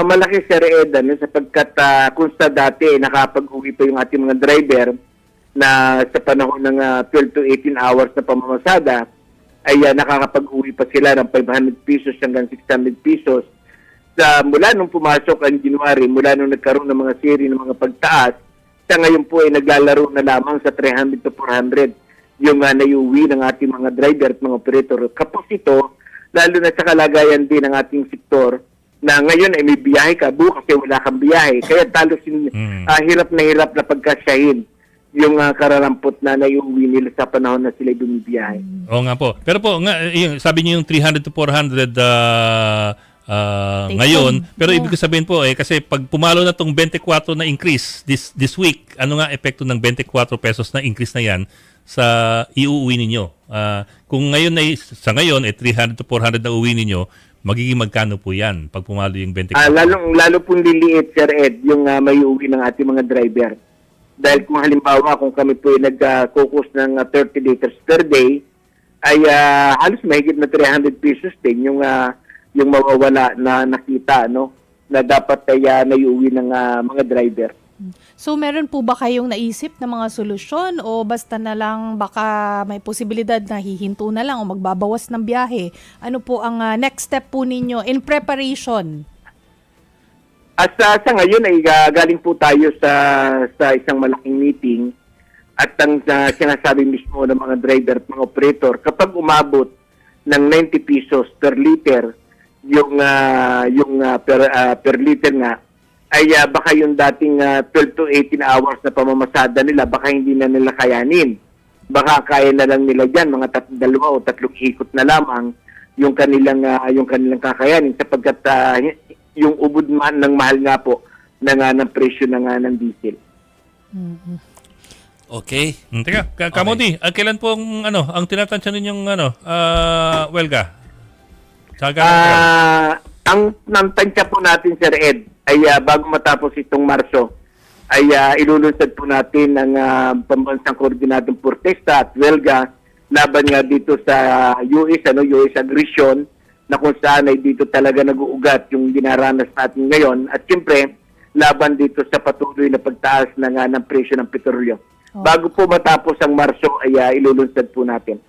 Malaki Sir Ed, sapagkat kung sa dati nakapag-uwi pa yung ating mga driver na sa panahon ng 12 to 18 hours na pamamasada, ay nakakapag-uwi pa sila ng 500 pesos hanggang 600 pesos. Mula nung pumasok ang January, mula nung nagkaroon ng mga serie ng mga pagtaas, sa ngayon po ay naglalaro na lamang sa 300 to 400 yung naiuwi ng ating mga driver at mga operator. Kapos ito, lalo na sa kalagayan din ng ating sektor, na ngayon ay may biyahe ka, bukas ay wala kang biyahe. Kaya talos hirap na pagkasyahin yung kararampot na naiuwi nila sa panahon na sila bumibiyahe. Oo nga po. Pero po, sabi niyo yung 300 to 400 ngayon, pero ibig sabihin po kasi pag pumalo na tong 24 na increase this week, ano nga epekto ng 24 pesos na increase na yan sa iuuwi ninyo? Kung ngayon sa ngayon 300 to 400 na uwi ninyo, magiging magkano po yan pag pumalo yung 24? Lalo pong liliit, Sir Ed, yung may uwi ng ating mga driver. Dahil kung halimbawa, kung kami po ay nag-focus ng 30 liters per day, ay halos mahigit na 300 pesos din yung mawawala na nakita, no? Na dapat ay naiuwi ng mga driver. So meron po ba kayong naisip na mga solusyon o basta na lang baka may posibilidad na hihinto na lang o magbabawas ng biyahe? Ano po ang next step po ninyo in preparation? At sa ngayon ay galing po tayo sa isang malaking meeting at ang sinasabi mismo ng mga driver at mga operator, kapag umabot ng 90 pesos per liter yung per liter nga, ay baka yung dating 12 to 18 hours na pamamasada nila, baka hindi na nila kayanin. Baka kaya na lang nila dyan, mga 2 o 3 ikot na lamang yung kanilang kakayanin sapagkat yung ubod ng mahal nga po ng presyo ng diesel. Mm-hmm. Okay. Teka, Kamuti, kailan po ang tinatansya ninyong welga? Ang tansya po natin, Sir Ed, ay bago matapos itong Marso, ay ilulunsad po natin ang pambansang koordinadong protesta at welga laban nga dito sa US aggression, na kung saan ay dito talaga nag-uugat yung dinaranas natin ngayon. At siyempre, laban dito sa patuloy na pagtaas ng presyo ng petrolyo. Bago po matapos ang Marso ay ilulunsad po natin.